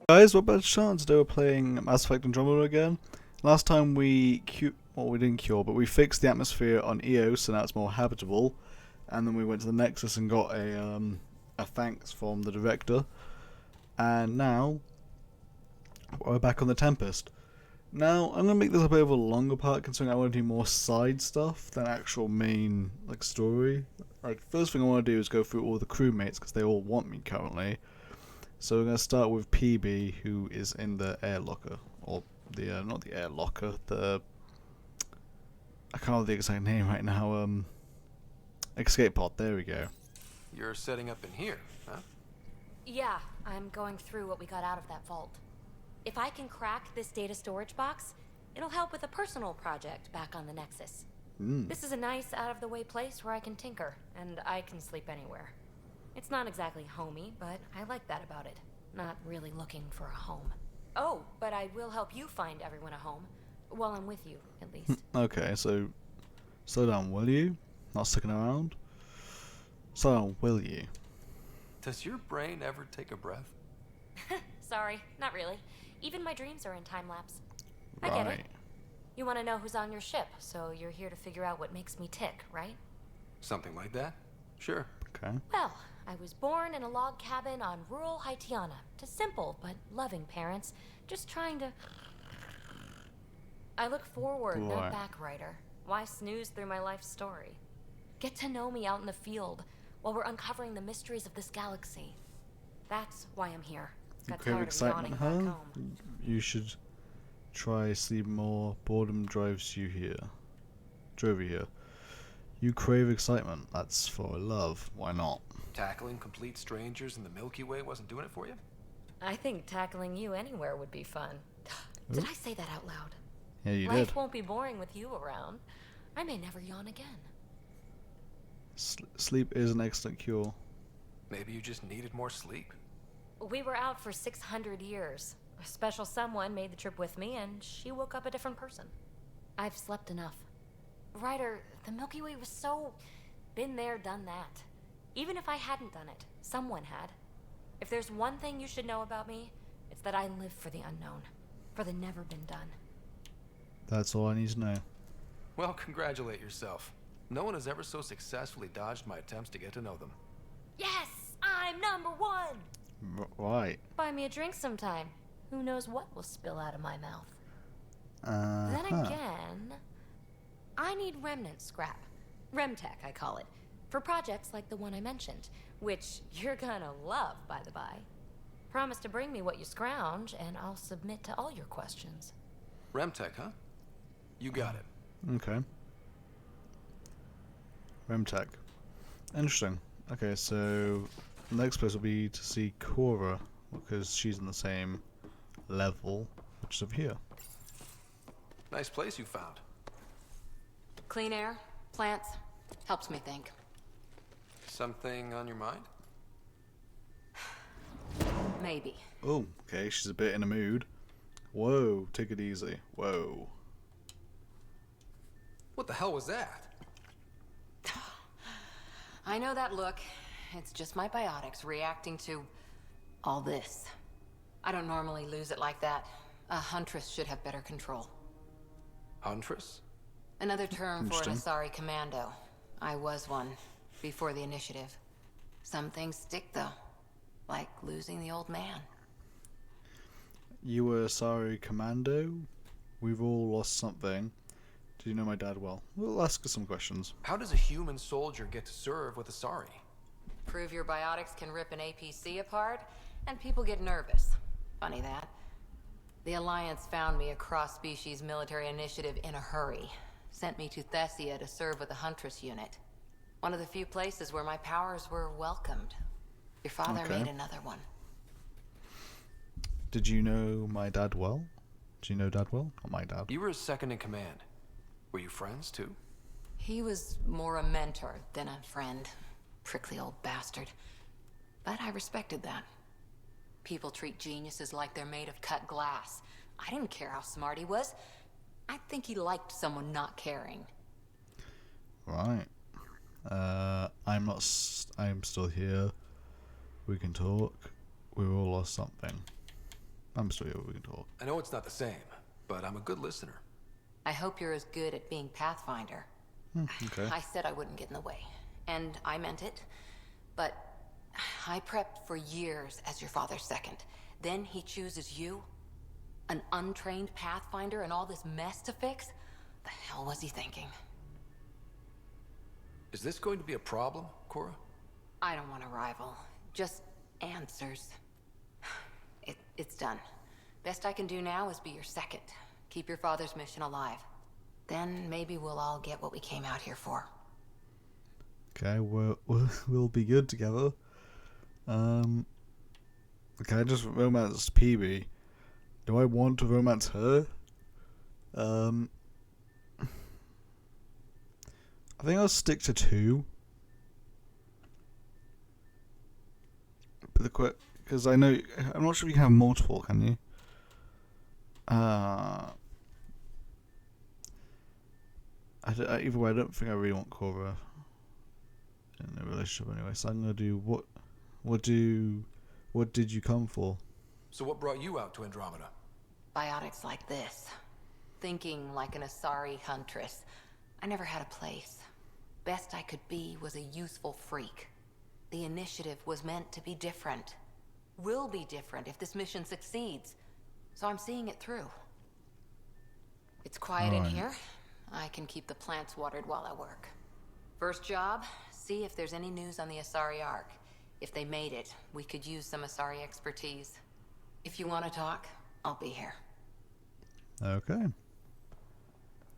Guys, what about chance they were playing Mass Effect Andromeda again? Last time we we didn't cure, but we fixed the atmosphere on Eos, so now it's more habitable. And then we went to the Nexus and got a thanks from the director. And now we're back on the Tempest. Now I'm gonna make this a bit of a longer part, considering I want to do more side stuff than actual main story. First thing I want to do is go through all the crewmates because they all want me currently. So we're gonna start with PB, who is in the air locker, or the not the air locker, the I can't remember the exact name right now. Escape pod. There we go. You're setting up in here, huh? Yeah, I'm going through what we got out of that vault. If I can crack this data storage box, it'll help with a personal project back on the Nexus. This is a nice, out-of-the-way place where I can tinker, and I can sleep anywhere. It's not exactly homey, but I like that about it. Not really looking for a home. Oh, but I will help you find everyone a home. While I'm with you, at least. Okay, so slow down, will you? Not sticking around. Slow down, will you? Does your brain ever take a breath? Sorry, not really. Even my dreams are in time-lapse. Right. I get it. You want to know who's on your ship, so you're here to figure out what makes me tick, right? Something like that? Sure. Okay. Well, I was born in a log cabin on rural Haitiana to simple but loving parents, just trying to... I look forward, not back, writer. Why snooze through my life story? Get to know me out in the field while we're uncovering the mysteries of this galaxy. That's why I'm here. Got Crave tired of excitement, yawning huh? back home. You should try sleep more. Boredom drives you here. Drove you here. You crave excitement. That's for love. Why not? Tackling complete strangers in the Milky Way wasn't doing it for you? I think tackling you anywhere would be fun. Did I say that out loud? Yeah, you Life did. won't be boring with you around. I may never yawn again. Sleep is an excellent cure. Maybe you just needed more sleep. We were out for 600 years. A special someone made the trip with me, and she woke up a different person. I've slept enough. Ryder, the Milky Way was so... been there, done that. Even if I hadn't done it, someone had. If there's one thing you should know about me, it's that I live for the unknown. For the never been done. That's all I need to know. Well, congratulate yourself. No one has ever so successfully dodged my attempts to get to know them. Yes! I'm #1! Right. Buy me a drink sometime. Who knows what will spill out of my mouth. Then again, I need remnant scrap. Remtech, I call it. For projects like the one I mentioned, which you're gonna love, by the by. Promise to bring me what you scrounge, and I'll submit to all your questions. Remtech, huh? You got it. Okay. Remtech. Interesting. Okay, so the next place will be to see Cora, because she's in the same level, which is up here. Nice place you found. Clean air, plants, helps me think. Something on your mind? Maybe. Oh, okay, she's a bit in a mood. Whoa, take it easy. Whoa. What the hell was that? I know that look. It's just my biotics reacting to all this. I don't normally lose it like that. A huntress should have better control. Huntress? Another term for an Interesting. Asari commando. I was one, before the initiative. Some things stick though. Like losing the old man. You were Asari Commando? We've all lost something. Do you know my dad well? We'll ask her some questions. How does a human soldier get to serve with Asari? Prove your biotics can rip an APC apart, and people get nervous. Funny that. The Alliance found me a cross-species military initiative in a hurry. Sent me to Thessia to serve with the Huntress unit. One of the few places where my powers were welcomed. Your father Okay. made another one. Did you know my dad well? Do you know dad well? Not my dad. You were his second in command. Were you friends, too? He was more a mentor than a friend. Prickly old bastard. But I respected that. People treat geniuses like they're made of cut glass. I didn't care how smart he was. I think he liked someone not caring. Right. I'm not. I'm still here. We can talk. We all lost something. I'm still here. We can talk. I know it's not the same, but I'm a good listener. I hope you're as good at being Pathfinder. Okay. I said I wouldn't get in the way, and I meant it. But I prepped for years as your father's second. Then he chooses you? An untrained Pathfinder and all this mess to fix? The hell was he thinking? Is this going to be a problem, Cora? I don't want a rival. Just answers. It's done. Best I can do now is be your second. Keep your father's mission alive. Then maybe we'll all get what we came out here for. Okay, we'll be good together. Okay, I just romanced PB. Do I want to romance her? I think I'll stick to 2. But because I know, I'm not sure if you can have multiple, can you? Either way, I don't think I really want Cora in a relationship anyway. So I'm gonna do what did you come for? So what brought you out to Andromeda? Biotics like this. Thinking like an Asari huntress. I never had a place. Best I could be was a useful freak. The initiative was meant to be different. Will be different if this mission succeeds. So I'm seeing it through. It's quiet in here. I can keep the plants watered while I work. First job, see if there's any news on the Asari Ark. If they made it, we could use some Asari expertise. If you want to talk, I'll be here. Okay.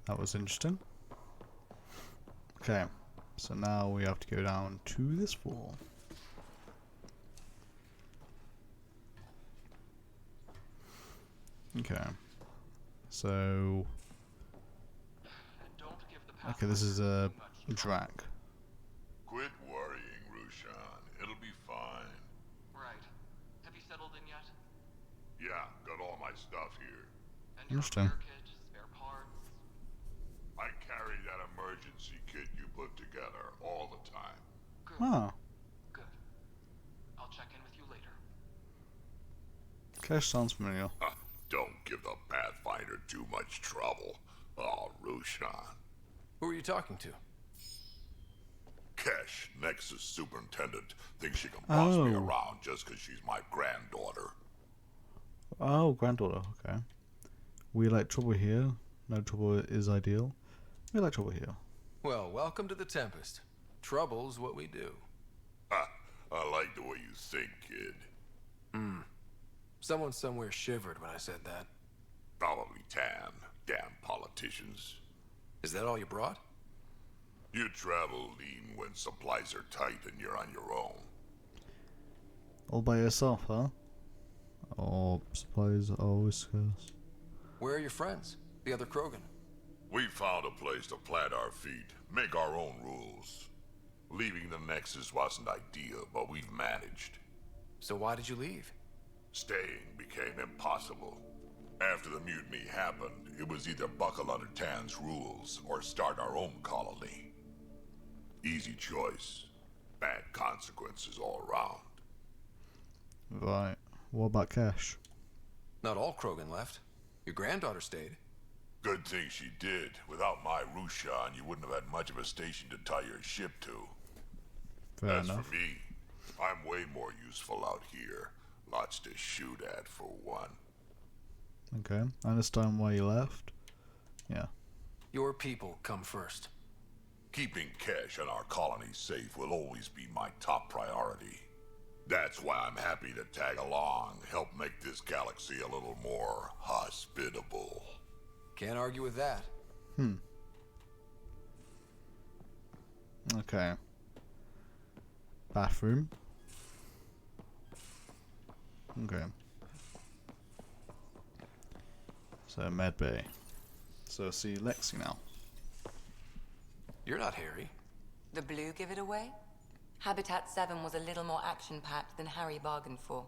That was interesting. Okay. So now we have to go down to this floor. Okay. So... Okay, this is a Drac. Quit worrying, Rushan. It'll be fine. Right. Have you settled in yet? Yeah, got all my stuff here. And your Interesting. repair kit, spare parts? I carry that emergency kit you put together all the time. Good. Ah, Good. I'll check in with you later. Cash sounds familiar. Don't give the Pathfinder too much trouble. Oh, Rushan. Who are you talking to? Kesh, Nexus superintendent, thinks she can boss me Oh. around just because she's my granddaughter. Oh, granddaughter, okay. We like trouble here. No trouble is ideal. We like trouble here. Well, welcome to the Tempest. Trouble's what we do. Ha, I like the way you think, kid. Someone somewhere shivered when I said that. Probably Tan. Damn politicians. Is that all you brought? You travel lean when supplies are tight and you're on your own. All by yourself, huh? Or supplies are always scarce. Where are your friends? The other Krogan? We found a place to plant our feet, make our own rules. Leaving the Nexus wasn't ideal, but we've managed. So why did you leave? Staying became impossible. After the mutiny happened, it was either buckle under Tan's rules or start our own colony. Easy choice. Bad consequences all around. Right. What about Cash? Not all Krogan left. Your granddaughter stayed. Good thing she did. Without my Rushan, you wouldn't have had much of a station to tie your ship to. Fair As enough. for me, I'm way more useful out here. Lots to shoot at, for one. Okay. I understand why you left. Yeah. Your people come first. Keeping Kesh and our colony safe will always be my top priority. That's why I'm happy to tag along, help make this galaxy a little more hospitable. Can't argue with that. Okay. Bathroom. Okay. So, med bay. So, see Lexi now. You're not Harry. The blue give it away? Habitat 7 was a little more action-packed than Harry bargained for.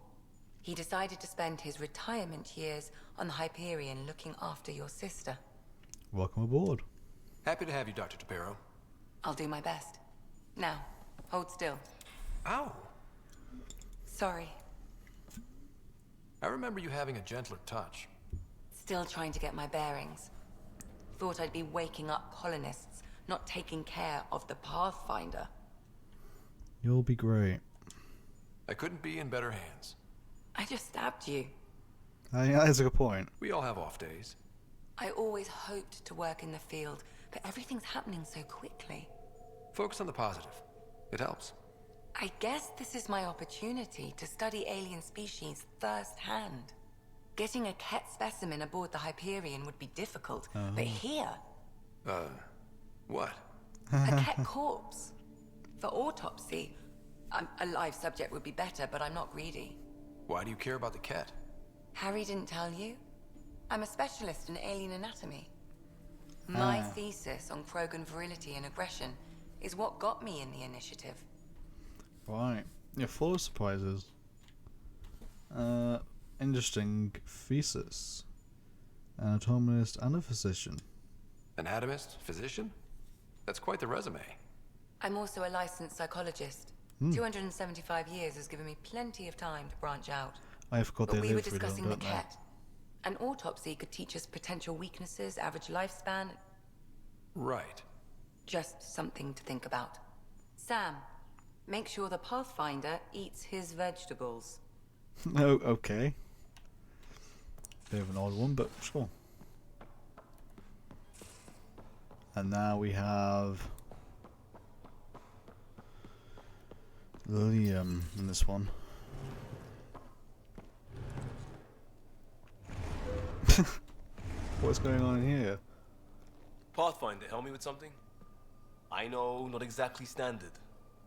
He decided to spend his retirement years on the Hyperion looking after your sister. Welcome aboard. Happy to have you, Dr. Tapero. I'll do my best. Now, hold still. Ow! Sorry. I remember you having a gentler touch. Still trying to get my bearings. Thought I'd be waking up colonists, not taking care of the Pathfinder. You'll be great. I couldn't be in better hands. I just stabbed you. I think that is a good point. We all have off days. I always hoped to work in the field, but everything's happening so quickly. Focus on the positive. It helps. I guess this is my opportunity to study alien species firsthand. Getting a Ket specimen aboard the Hyperion would be difficult, but here, What? a Ket corpse. For autopsy, a live subject would be better, but I'm not greedy. Why do you care about the cat? Harry didn't tell you? I'm a specialist in alien anatomy. My thesis on Krogan virility and aggression is what got me in the initiative. Right. You're full of surprises. Interesting thesis. Anatomist and a physician. Anatomist? Physician? That's quite the resume. I'm also a licensed psychologist. 275 years has given me plenty of time to branch out. I forgot But they we were live through them, discussing the don't they? Ket. An autopsy could teach us potential weaknesses, average lifespan. Right. Just something to think about. Sam, make sure the Pathfinder eats his vegetables. Oh, okay. Bit of an odd one, but sure. And now we have Liam in this one. What's going on in here? Pathfinder, help me with something? I know, not exactly standard.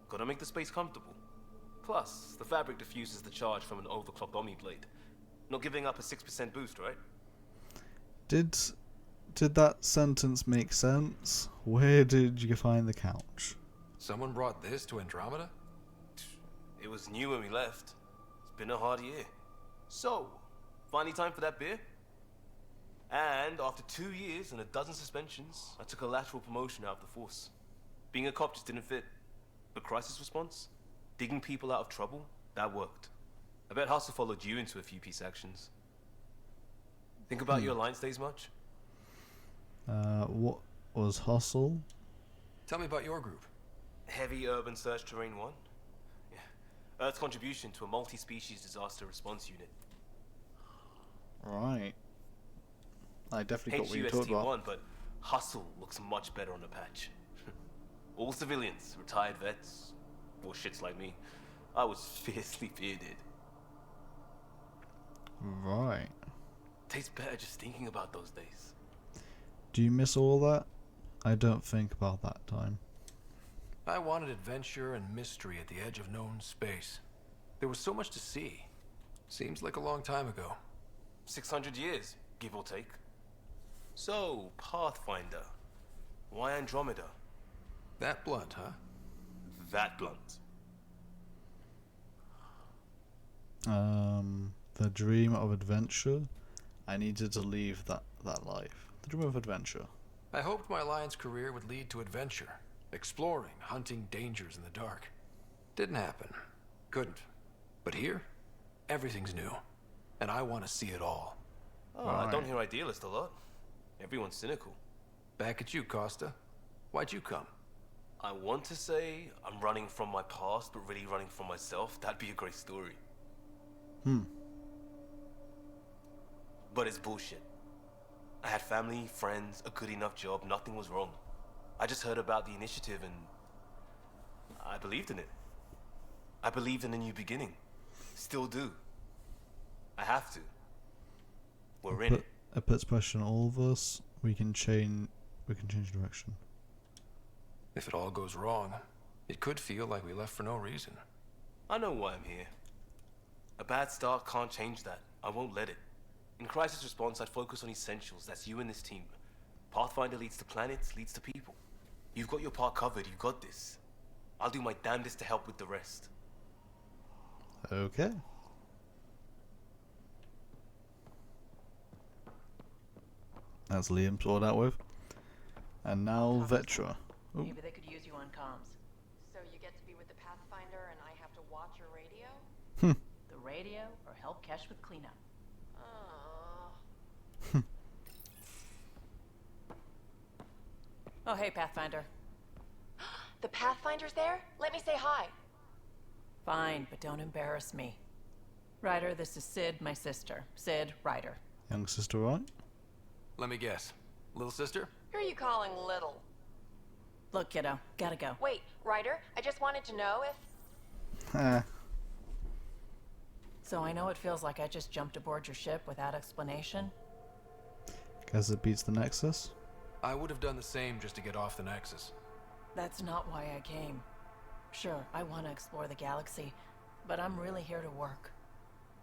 Gotta make the space comfortable. Plus, the fabric diffuses the charge from an overclocked Omni blade. Not giving up a 6% boost, right? Did that sentence make sense? Where did you find the couch? Someone brought this to Andromeda? It was new when we left. It's been a hard year. So, finally time for that beer? And after 2 years and a dozen suspensions, I took a lateral promotion out of the force. Being a cop just didn't fit. But crisis response? Digging people out of trouble? That worked. I bet Hustle followed you into a few peace actions. Think about your Alliance days much? What was Hustle? Tell me about your group. Heavy Urban Search Terrain 1? Yeah. Earth's contribution to a multi-species disaster response unit. Right. I definitely got what you talked about. HUST-1, but Hustle looks much better on the patch. All civilians, retired vets, or shits like me. I was fiercely bearded. Right. Tastes better just thinking about those days. Do you miss all that? I don't think about that time. I wanted adventure and mystery at the edge of known space. There was so much to see. Seems like a long time ago. 600 years, give or take. So, Pathfinder. Why Andromeda? That blunt, huh? That blunt. The dream of adventure. I needed to leave that life. The dream of adventure. I hoped my Alliance career would lead to adventure. Exploring, hunting dangers in the dark. Didn't happen. Couldn't. But here, everything's new. And I want to see it all. Oh, I don't hear idealist a lot. Everyone's cynical. Back at you, Costa. Why'd you come? I want to say I'm running from my past, but really running from myself. That'd be a great story. But it's bullshit. I had family, friends, a good enough job, nothing was wrong. I just heard about the initiative and I believed in it. I believed in a new beginning. Still do. I have to. We're in it. It puts pressure on all of us. We can change direction. If it all goes wrong, it could feel like we left for no reason. I know why I'm here. A bad start can't change that. I won't let it. In crisis response, I'd focus on essentials. That's you and this team. Pathfinder leads to planets, leads to people. You've got your part covered. You've got this. I'll do my damnedest to help with the rest. Okay. That's Liam sorted out with. And now Vetra. Ooh. Maybe they could use you Hmm. The radio or help Kesh with cleanup. Oh, hey, Pathfinder. The Pathfinder's there? Let me say hi. Fine, but don't embarrass me. Ryder, this is Sid, my sister. Sid, Ryder. Young sister, right? Let me guess. Little sister? Who are you calling little? Look, kiddo, gotta go. Wait, Ryder, I just wanted to know if... Eh. So I know it feels like I just jumped aboard your ship without explanation. Guess it beats the Nexus. I would have done the same just to get off the Nexus. That's not why I came. Sure, I want to explore the galaxy, but I'm really here to work.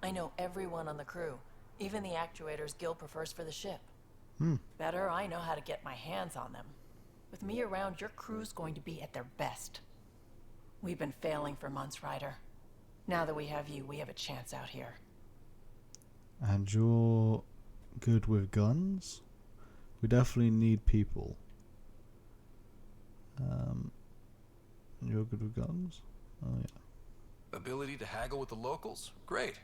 I know everyone on the crew, even the actuators Gil prefers for the ship. Better, I know how to get my hands on them. With me around, your crew's going to be at their best. We've been failing for months, Ryder. Now that we have you, we have a chance out here. And you're good with guns? We definitely need people. You're good with guns? Oh yeah. Ability to haggle with the locals? Great.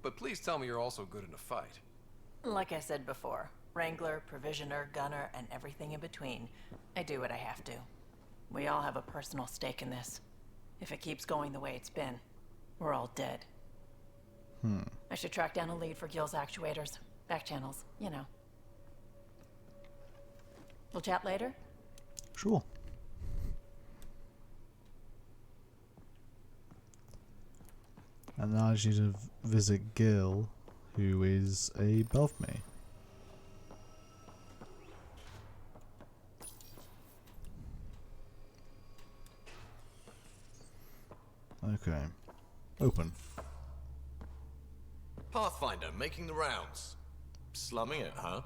But please tell me you're also good in a fight. Like I said before, Wrangler, Provisioner, Gunner, and everything in between. I do what I have to. We all have a personal stake in this. If it keeps going the way it's been, we're all dead. I should track down a lead for Gil's actuators. Back channels, you know. We'll chat later? Sure. And now I just need to visit Gil, who is above me. Okay. Open. Pathfinder, making the rounds. Slumming it, huh?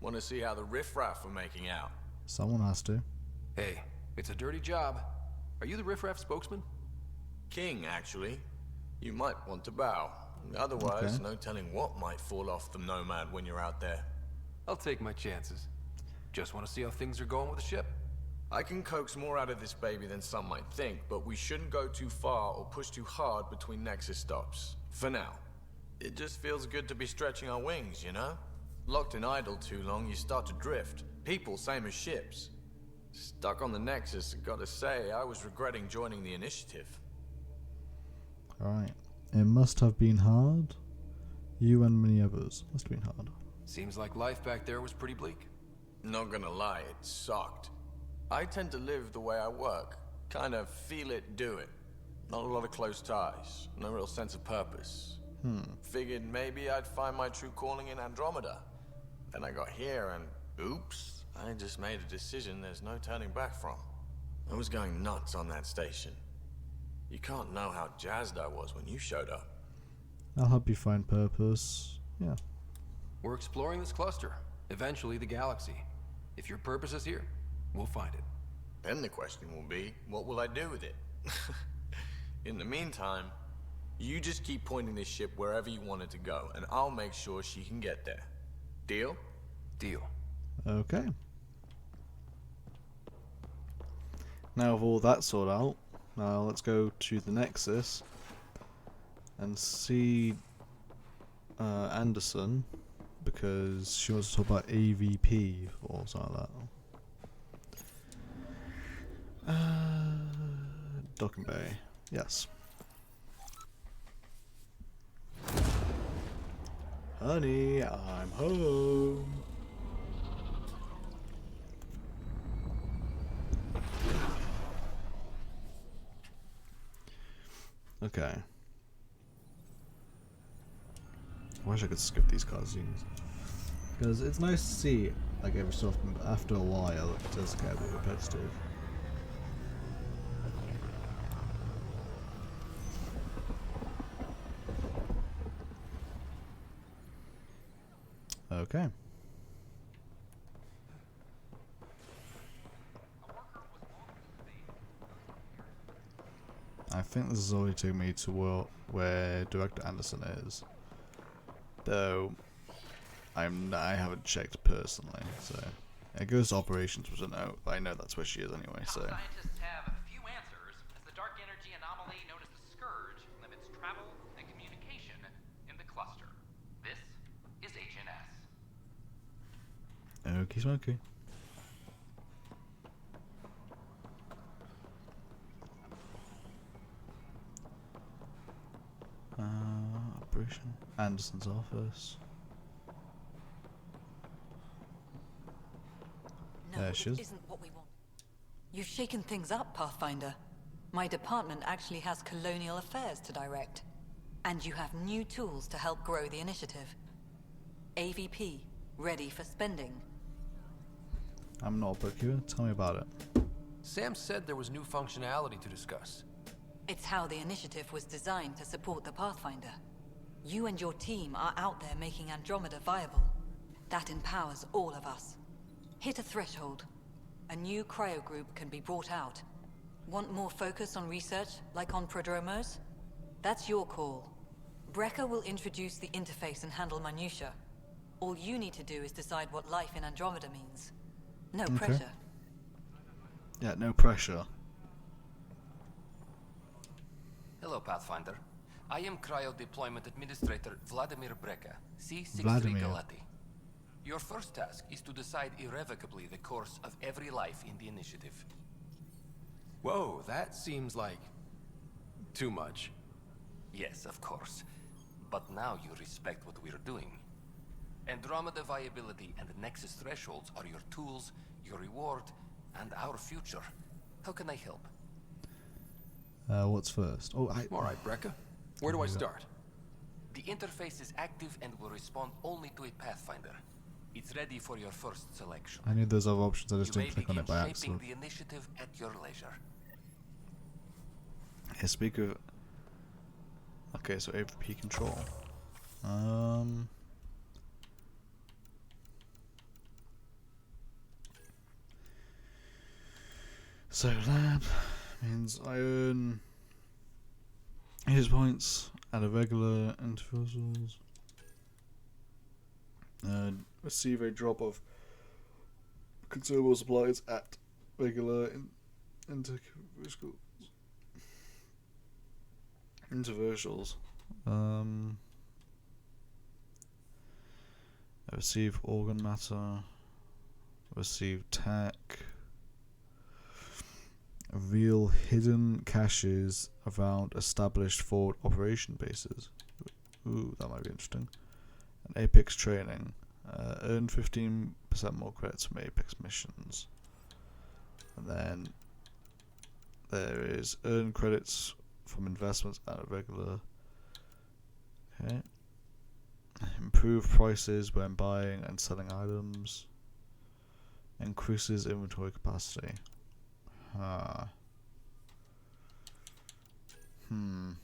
Want to see how the riffraff are making out? Someone has to. Hey, it's a dirty job. Are you the riffraff spokesman? King, actually. You might want to bow. Otherwise, Okay. no telling what might fall off the Nomad when you're out there. I'll take my chances. Just want to see how things are going with the ship. I can coax more out of this baby than some might think, but we shouldn't go too far or push too hard between Nexus stops. For now. It just feels good to be stretching our wings, you know? Locked in idle too long, you start to drift. People, same as ships. Stuck on the Nexus, gotta say, I was regretting joining the initiative. Alright. It must have been hard. You and many others. Must have been hard. Seems like life back there was pretty bleak. Not gonna lie, it sucked. I tend to live the way I work. Kind of feel it, do it. Not a lot of close ties. No real sense of purpose. Figured maybe I'd find my true calling in Andromeda. Then I got here and oops, I just made a decision there's no turning back from. I was going nuts on that station. You can't know how jazzed I was when you showed up. I'll help you find purpose. Yeah. We're exploring this cluster, eventually the galaxy. If your purpose is here, we'll find it. Then the question will be, what will I do with it? In the meantime, you just keep pointing this ship wherever you want it to go, and I'll make sure she can get there. Deal? Deal. Okay. Now with all that sorted out, now let's go to the Nexus and see Anderson, because she wants to talk about AVP or something like that. Docking Bay. Yes. Honey, I'm home. Okay. I wish I could skip these cutscenes. Because it's nice to see, like, every so often, but after a while it does get a bit repetitive. Okay. I think this is only taking me to where Director Anderson is. Though, I haven't checked personally, so... It goes to operations, which I know that's where she is anyway, so... Scientists have a few answers as the dark energy anomaly known as the Scourge limits travel and cluster. This is HNS. Okie smoky. Operation Anderson's office. No, There she is. it isn't what we want. You've shaken things up, Pathfinder. My department actually has colonial affairs to direct. And you have new tools to help grow the initiative. AVP, ready for spending. I'm not a procurator. Tell me about it. Sam said there was new functionality to discuss. It's how the initiative was designed to support the Pathfinder. You and your team are out there making Andromeda viable. That empowers all of us. Hit a threshold. A new cryo group can be brought out. Want more focus on research, like on Prodromos? That's your call. Brecker will introduce the interface and handle minutiae. All you need to do is decide what life in Andromeda means. No pressure. Yeah, no pressure. Hello, Pathfinder. I am Cryo Deployment Administrator Vladimir Breca, C63 Vladimir. Galati. Your first task is to decide irrevocably the course of every life in the initiative. Whoa, that seems like too much. Yes, of course. But now you respect what we're doing. Andromeda viability and Nexus thresholds are your tools, your reward, and our future. How can I help? What's first? Oh, All right, Breca. Where do I start? The interface is active and will respond only to a Pathfinder. It's ready for your first selection. I knew those other options. I just You may didn't click on begin it by shaping accident. the initiative at your leisure. Yeah, speak of. Okay, so AVP control. So lab means I earn his points at a regular intervals. Receive a drop of consumable supplies at regular intervals. I receive organ matter. Receive tech. Reveal hidden caches around established forward operation bases. Ooh, that might be interesting. And Apex training. Earn 15% more credits from Apex missions. And then there is earn credits from investments at a regular. Okay. Improve prices when buying and selling items. Increases inventory capacity. I'm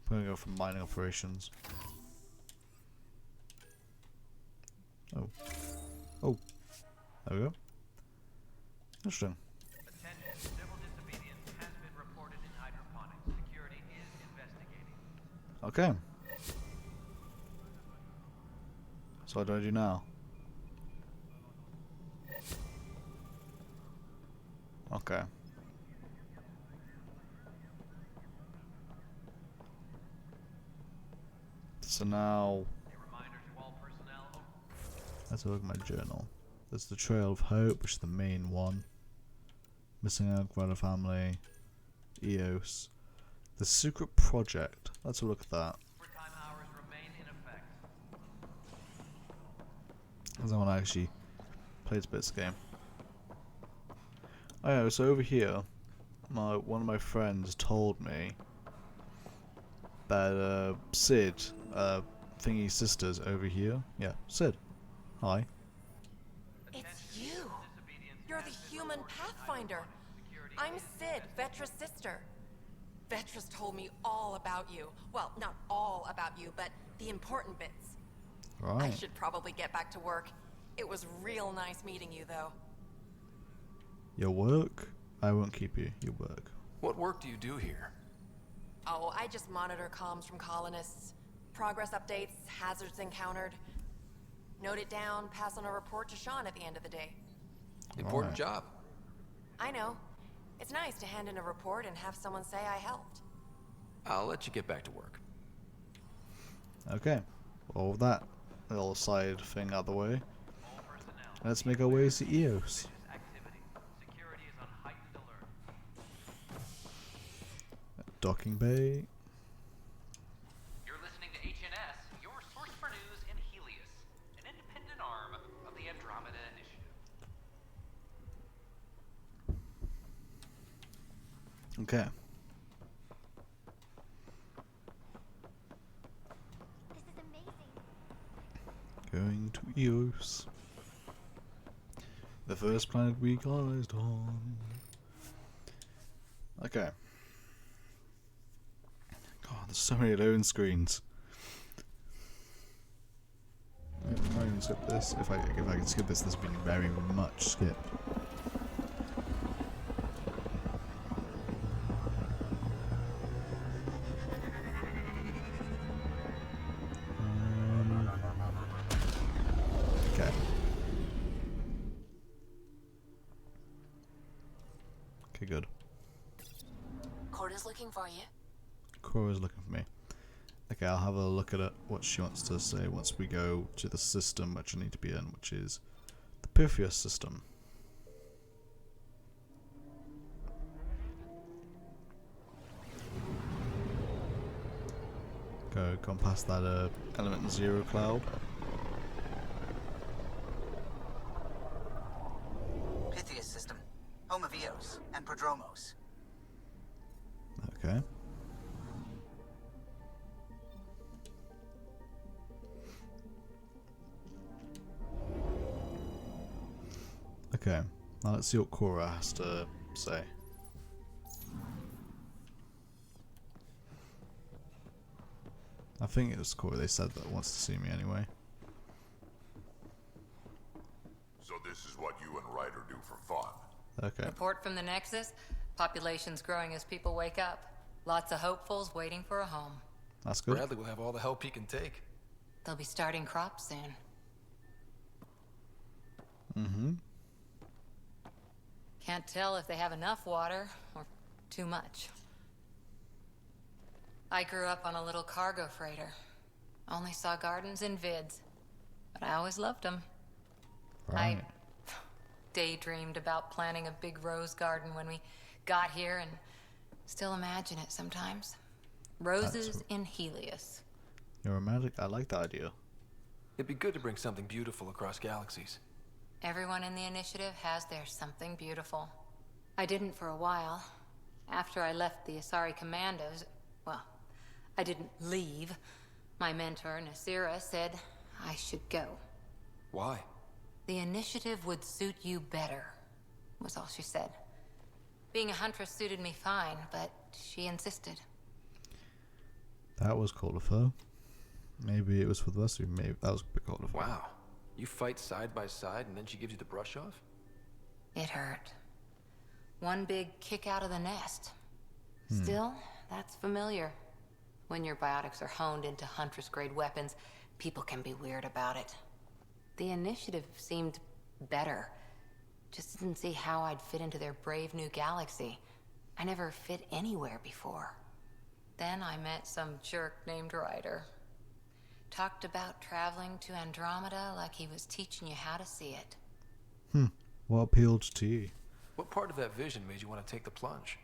gonna go for mining operations. Oh. Oh. There we go. Interesting. Attention, civil disobedience has been reported in hydroponics. Security is investigating. Okay. So what do I do now? Okay. So now, let's have a look at my journal. There's the Trail of Hope, which is the main one. Missing out, Greta family, EOS. The Secret Project. Let's have a look at that. Overtime hours remain in effect. Because I want to actually play this bit of the game. Oh yeah, so over here, one of my friends told me that Sid, Thingy's sister's over here. Yeah, Sid. Hi. It's you. You're the human Pathfinder. I'm Sid, Vetra's sister. Vetra's told me all about you. Well, not all about you, but the important bits. I Right. should probably get back to work. It was real nice meeting you, though. Your work? I won't keep you. Your work. What work do you do here? Oh, I just monitor comms from colonists. Progress updates, hazards encountered. Note it down, pass on a report to Sean at the end of the day. Important Right. job. I know. It's nice to hand in a report and have someone say I helped. I'll let you get back to work. Okay. All of that little side thing out of the way. All personnel. Let's make our way to EOS. Suspicious activity. Security is on heightened alert. Docking bay. You're listening to HNS, your source for news in Helios, an independent arm of the Andromeda Initiative. Okay. This is amazing. Going to EOS. The first planet we colonized on. Okay. God, there's so many loading screens. If I can skip this, if I can skip this, there's been very much skip. Okay. Okay, good. Cora's looking for you. Cora's looking for me. Okay, I'll have a look at it, what she wants to say once we go to the system which I need to be in, which is the Pythias system. Gone past that element 0 cloud. Pythias system, home of Eos and Prodromos. Okay. Okay, now let's see what Cora has to say. I think it was Cora they said that wants to see me anyway. So this is what you and Ryder do for fun. Okay. Report from the Nexus. Population's growing as people wake up. Lots of hopefuls waiting for a home. That's good. Bradley will have all the help he can take. They'll be starting crops soon. Mm-hmm. Can't tell if they have enough water or too much. I grew up on a little cargo freighter. Only saw gardens in vids, but I always loved them. Right. I daydreamed about planting a big rose garden when we got here and still imagine it sometimes. Roses in Helios. You're romantic. I like that idea. It'd be good to bring something beautiful across galaxies. Everyone in the initiative has their something beautiful. I didn't for a while. After I left the Asari Commandos, well, I didn't leave. My mentor, Nasira, said I should go. Why? The initiative would suit you better, was all she said. Being a huntress suited me fine, but she insisted. That was cold of her. Maybe it was for the rest of you. Maybe that was a bit cold of her. Wow. You fight side by side and then she gives you the brush off? It hurt. One big kick out of the nest. Still, that's familiar. When your biotics are honed into Huntress-grade weapons, people can be weird about it. The initiative seemed better. Just didn't see how I'd fit into their brave new galaxy. I never fit anywhere before. Then I met some jerk named Ryder. Talked about traveling to Andromeda like he was teaching you how to see it. What appealed to you? What part of that vision made you want to take the plunge?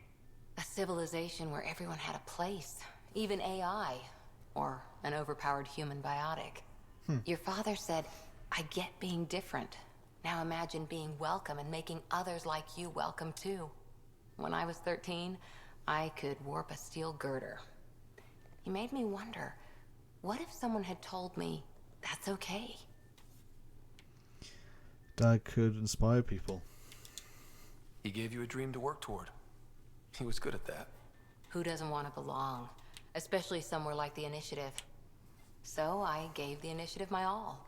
A civilization where everyone had a place, even AI, or an overpowered human biotic. Your father said, I get being different. Now imagine being welcome and making others like you welcome too. When I was 13, I could warp a steel girder. He made me wonder, what if someone had told me that's okay? Dad could inspire people. He gave you a dream to work toward. He was good at that. Who doesn't want to belong? Especially somewhere like the Initiative. So I gave the Initiative my all.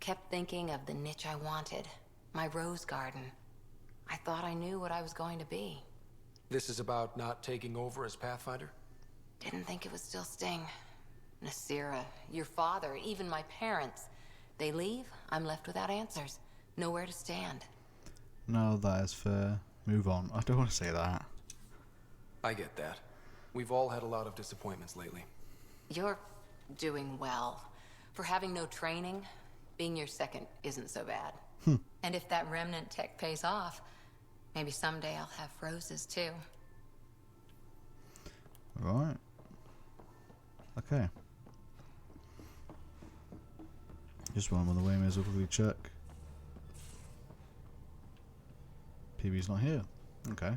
Kept thinking of the niche I wanted. My rose garden. I thought I knew what I was going to be. This is about not taking over as Pathfinder? Didn't think it would still sting. Nasira, your father, even my parents. They leave, I'm left without answers. Nowhere to stand. No, that is fair. Move on. I don't want to say that. I get that. We've all had a lot of disappointments lately. You're doing well. For having no training, being your second isn't so bad. And if that remnant tech pays off, maybe someday I'll have roses too. Right. Okay. Just while I'm on the way, may as well quickly check. PB's not here. Okay.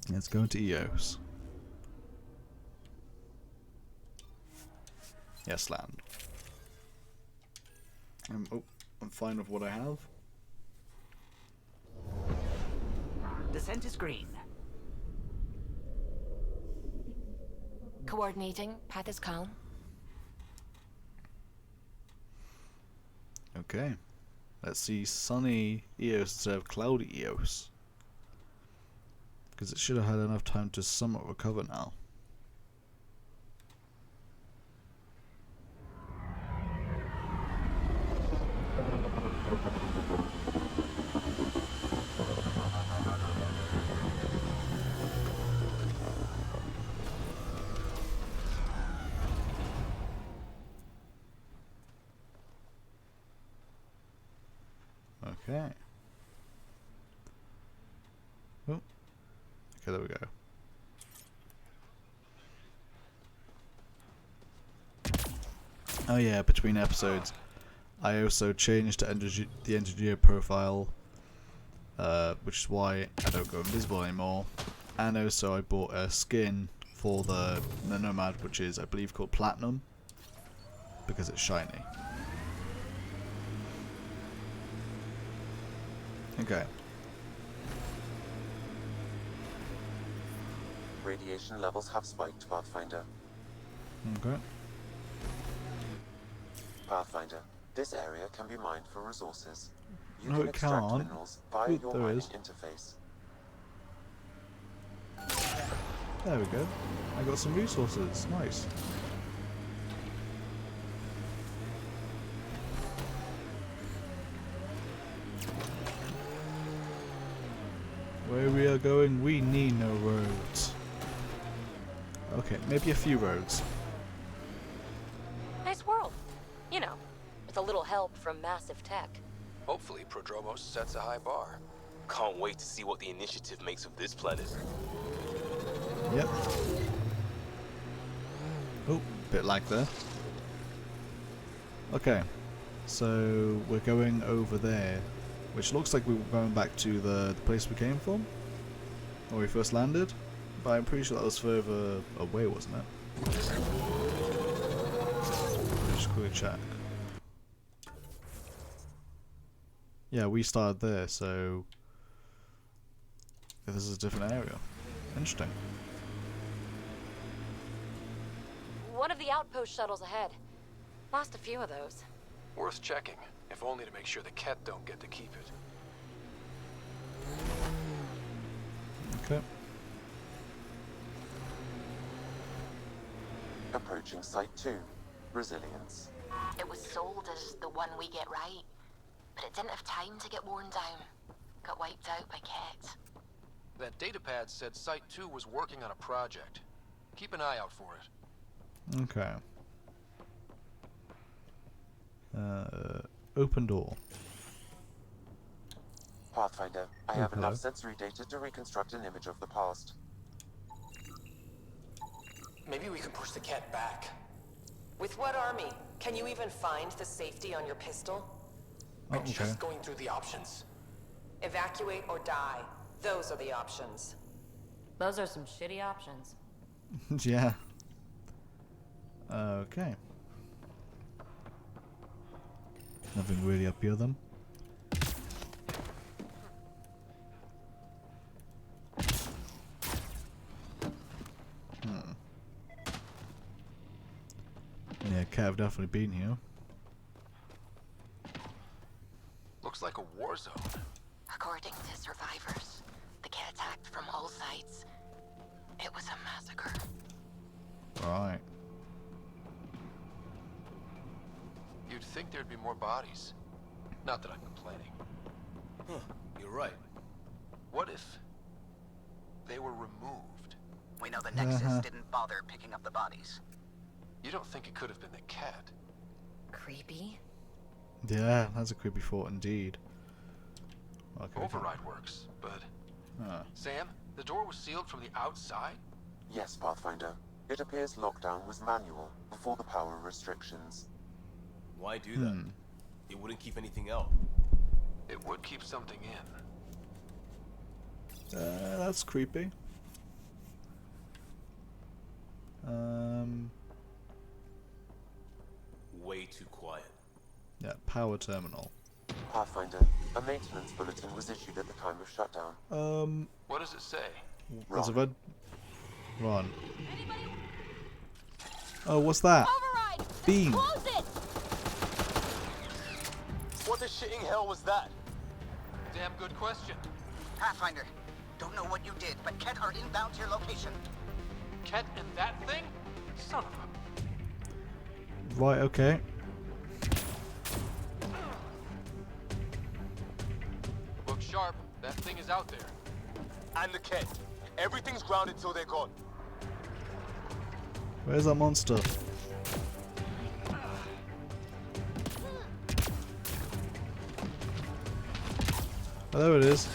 Let's go into EOS. Yes, land. Oh, I'm fine with what I have. Descent is green. Coordinating. Path is calm. Okay. Let's see sunny EOS instead of cloudy EOS. Because it should have had enough time to somewhat recover now. Okay. Oh. Okay, there we go. Oh yeah, between episodes, I also changed the engineer profile, which is why I don't go invisible anymore. And also I bought a skin for the Nomad, which is I believe called Platinum, because it's shiny. Okay. Radiation levels have spiked, Pathfinder. Okay. Pathfinder, this area can be mined for resources. You No, can it extract can't. minerals via Ooh, your there mining is. interface. There we go. I got some resources. Nice. Where we are going, we need no roads. Okay, maybe a few roads. Nice world. You know, with a little help from massive tech. Hopefully, Prodromos sets a high bar. Can't wait to see what the initiative makes of this planet. Yep. Oh, bit like there. Okay, so we're going over there, which looks like we were going back to the place we came from, where we first landed, but I'm pretty sure that was further away, wasn't it? Just quickly check. Yeah, we started there, so yeah, this is a different area. Interesting. One of the outpost shuttles ahead. Lost a few of those. Worth checking, if only to make sure the Ket don't get to keep it. Okay. Approaching Site 2. Resilience. It was sold as the one we get right, but it didn't have time to get worn down. Got wiped out by Ket. That datapad said Site 2 was working on a project. Keep an eye out for it. Okay. Open door. Pathfinder, I have hello. enough sensory data to reconstruct an image of the past. Maybe we can push the Ket back. With what army? Can you even find the safety on your pistol? Oh, I'm okay. just going through the options. Evacuate or die. Those are the options. Those are some shitty options. Yeah. Okay. Nothing really up here then. Yeah, Cat have definitely been here. Looks like a war zone. According to survivors, the Ket attacked from all sides. It was a massacre. Right. You'd think there'd be more bodies. Not that I'm complaining. Huh, you're right. What if they were removed? We know the Nexus didn't bother picking up the bodies. You don't think it could have been the cat? Creepy. Yeah, that's a creepy thought indeed. Okay. Override works, but... Sam, the door was sealed from the outside? Yes, Pathfinder. It appears lockdown was manual before the power restrictions. Why do that? It wouldn't keep anything out. It would keep something in. That's creepy. Way too quiet. Yeah, power terminal. Pathfinder, a maintenance bulletin was issued at the time of shutdown. What does it say? There's a red... Run. Oh, what's that? Override! Beam. Close it! What the shitting hell was that? Damn good question. Pathfinder, don't know what you did, but Ket are inbound to your location. Ket and that thing? Son of a... Right, okay. Look sharp. That thing is out there. And the Ket. Everything's grounded till they're gone. Where's that monster? Oh, there it is.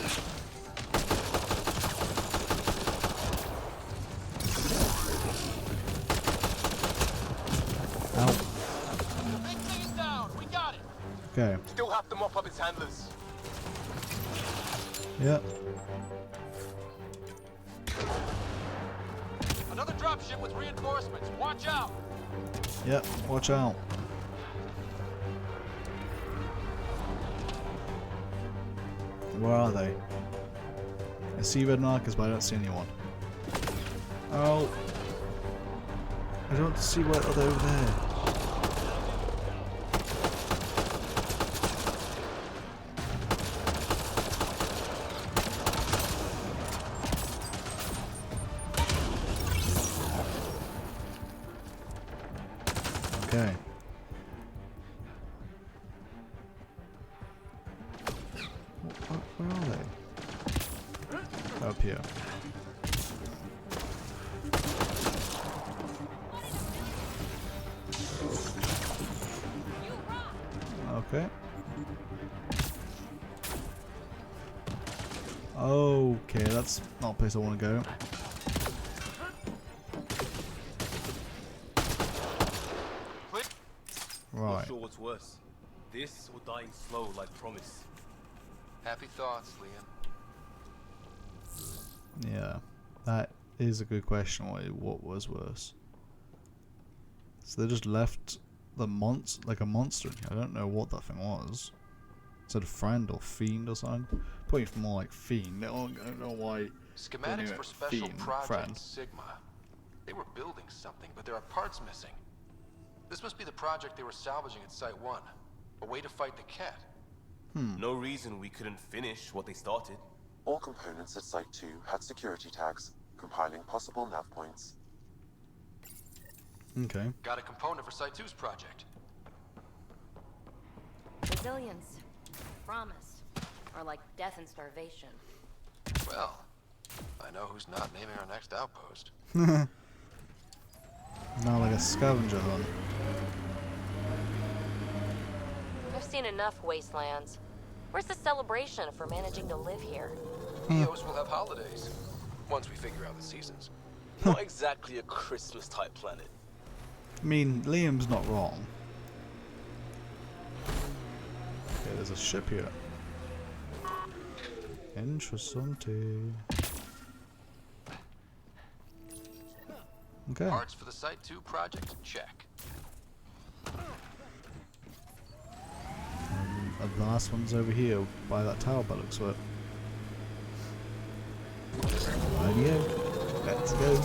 Ow. The big thing's down. We got it. Okay. Still have to mop up its handlers. Yeah. Another dropship with reinforcements. Watch out! Yep, watch out. Where are they? I see red markers, but I don't see anyone. Oh. I don't see what are they over there. Okay. Where are they? Up here. Okay. Okay, that's not a place I want to go. Right. Not sure what's worse. This or dying slow like promise. Happy thoughts, Liam. Yeah, that is a good question. What was worse? So they just left the like a monster. I don't know what that thing was. Is it a friend or fiend or something? Probably more like fiend. I don't know why. Schematics for Special fiend, Project friend. Sigma. They were building something, but there are parts missing. This must be the project they were salvaging at Site 1. A way to fight the cat. No reason we couldn't finish what they started. All components at Site 2 had security tags, compiling possible nav points. Okay. Got a component for Site 2's project. Resilience. Promise. Or like death and starvation. Well, I know who's not naming our next outpost. Now like a scavenger hunt. I've seen enough wastelands. Where's the celebration for managing to live here? EOS will have holidays. Once we figure out the seasons. Not exactly a Christmas type planet. I mean, Liam's not wrong. Okay, there's a ship here. Interesting. Okay. Parts for the Site 2 project? Check. The last one's over here by that tower by the looks of it. Rightio. Let's go.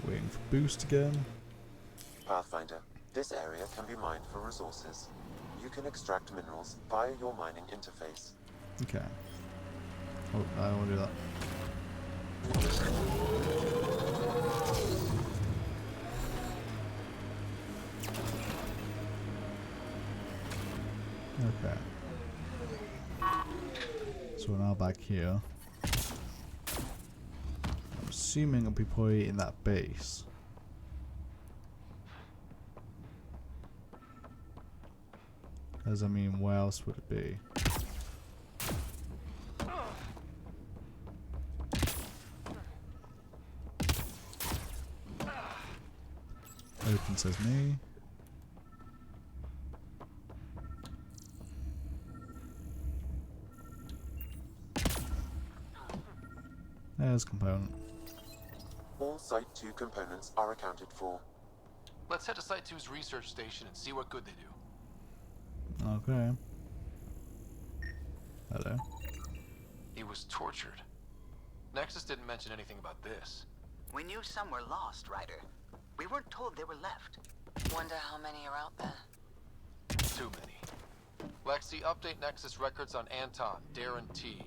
Waiting for boost again. Pathfinder, this area can be mined for resources. You can extract minerals via your mining interface. Okay. Oh, I don't want to do that. So we're now back here. I'm assuming it'll be probably in that base. As I mean, where else would it be? Open says me. There's component. All Site 2 components are accounted for. Let's head to Site 2's research station and see what good they do. Okay. Hello. He was tortured. Nexus didn't mention anything about this. We knew some were lost, Ryder. We weren't told they were left. Wonder how many are out there. Too many. Lexi, update Nexus records on Anton, Darren T,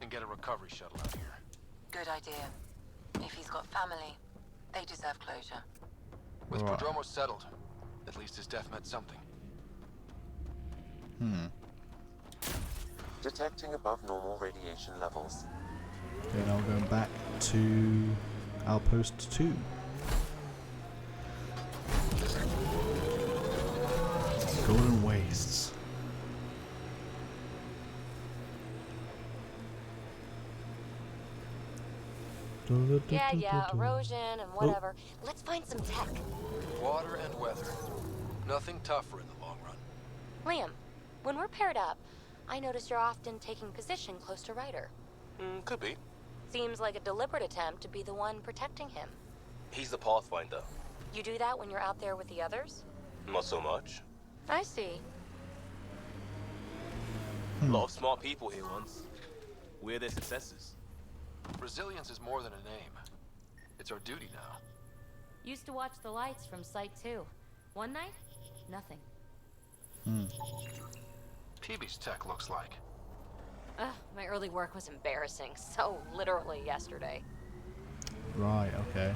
and get a recovery shuttle out here. Good idea. If he's got family, they deserve closure. With Right. Prodromo settled, at least his death meant something. Detecting above normal radiation levels. Okay, now we're going back to Outpost 2. Golden Wastes. Yeah, erosion and whatever. Let's find some tech. Water and weather. Nothing tougher in the long run. Liam, when we're paired up, I notice you're often taking position close to Ryder. Could be. Seems like a deliberate attempt to be the one protecting him. He's the Pathfinder. You do that when you're out there with the others? Not so much. I see. A lot of smart people here once. We're their successors. Resilience is more than a name. It's our duty now. Used to watch the lights from Site 2. One night, nothing. PB's tech looks like. Ugh, my early work was embarrassing. So literally yesterday. Right, okay.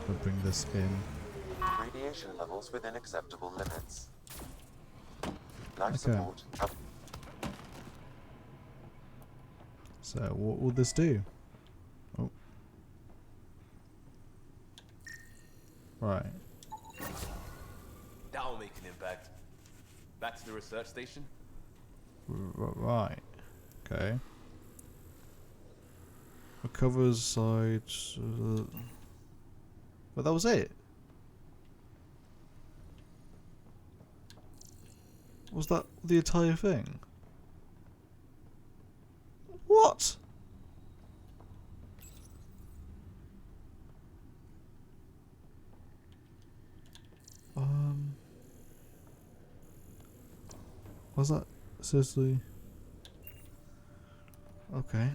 We'll bring this in. Radiation levels within acceptable limits. Life Okay. support up. So, what will this do? Oh. Right. That'll make an impact. Back to the research station. Right. Okay. Recovers sides. But that was it. Was that the entire thing? What? Was that seriously? Okay.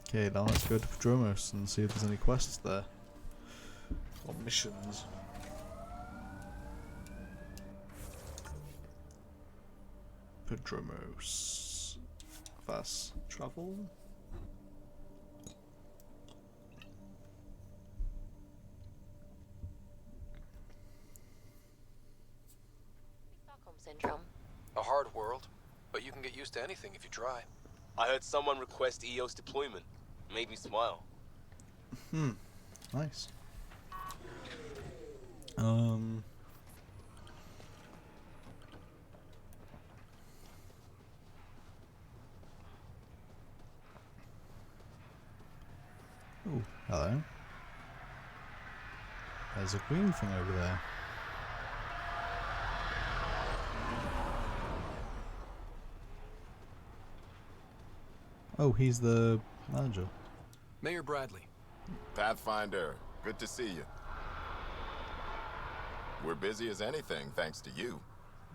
Okay, now let's go to Prodromos and see if there's any quests there. Or missions. Prodromos. Fast travel. Stockholm Syndrome. A hard world, but you can get used to anything if you try. I heard someone request EOS deployment. Made me smile. Nice. Oh, hello. There's a green thing over there. Oh, he's the manager. Mayor Bradley. Pathfinder, good to see you. We're busy as anything, thanks to you.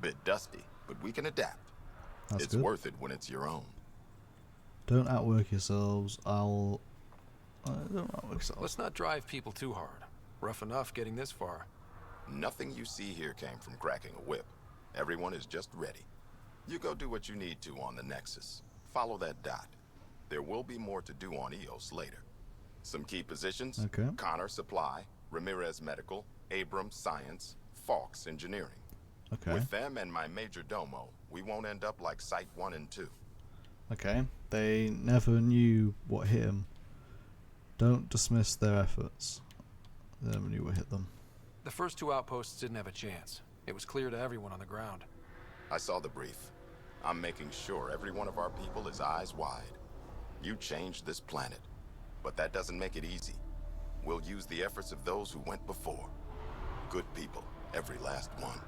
Bit dusty, but we can adapt. That's It's good. worth it when it's your own. Don't outwork yourselves. Don't outwork yourselves. Let's not drive people too hard. Rough enough getting this far. Nothing you see here came from cracking a whip. Everyone is just ready. You go do what you need to on the Nexus. Follow that dot. There will be more to do on EOS later. Some key positions. Okay. Connor Supply, Ramirez Medical, Abrams Science, Falks Engineering. Okay. With them and my major domo, we won't end up like Site 1 and 2. Okay. They never knew what hit him. Don't dismiss their efforts. They never knew what hit them. The first two outposts didn't have a chance. It was clear to everyone on the ground. I saw the brief. I'm making sure every one of our people is eyes wide. You changed this planet, but that doesn't make it easy. We'll use the efforts of those who went before. Good people, every last one.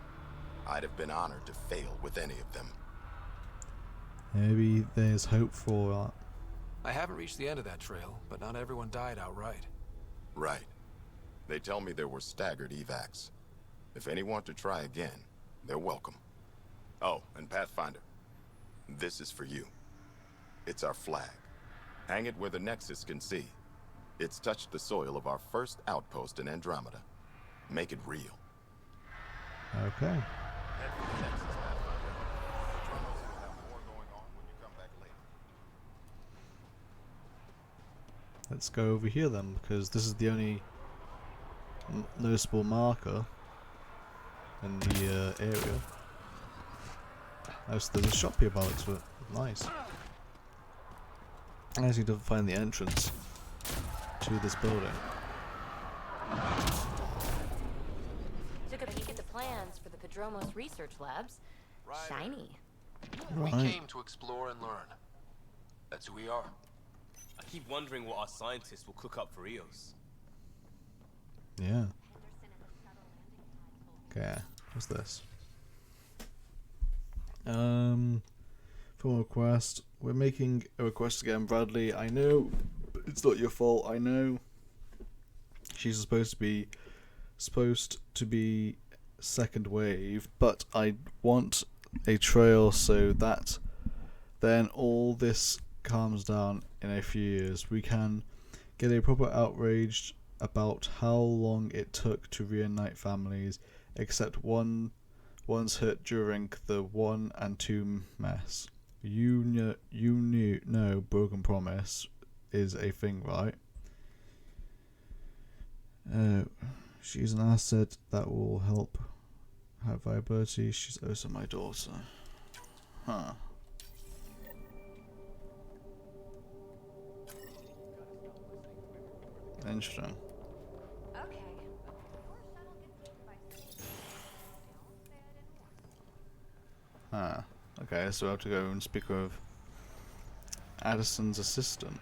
I'd have been honored to fail with any of them. Maybe there's hope for that. I haven't reached the end of that trail, but not everyone died outright. Right. They tell me there were staggered evacs. If any want to try again, they're welcome. Oh, and Pathfinder, this is for you. It's our flag. Hang it where the Nexus can see. It's touched the soil of our first outpost in Andromeda. Make it real. Okay. Head for the Nexus, Pathfinder. The Dromos will have more going on when you come back later. Let's go over here then, because this is the only noticeable marker in the area. Oh, so there's a shop here by the looks of it. Nice. I actually didn't find the entrance to this building. Took a peek at the plans for the Padromos research labs. Shiny. We Right. came to explore and learn. That's who we are. I keep wondering what our scientists will cook up for Eos. Yeah. Okay, what's this? For request. We're making a request again, Bradley. I know it's not your fault, I know. She's supposed to be second wave, but I want a trail so that then all this calms down in a few years. We can get a proper outrage about how long it took to reunite families, except ones hurt during the 1 and 2 mess. You know Broken Promise is a thing, right? She's an asset that will help have viability. She's also my daughter. Huh. Interesting. Ah, okay, so I have to go and speak with Addison's assistant.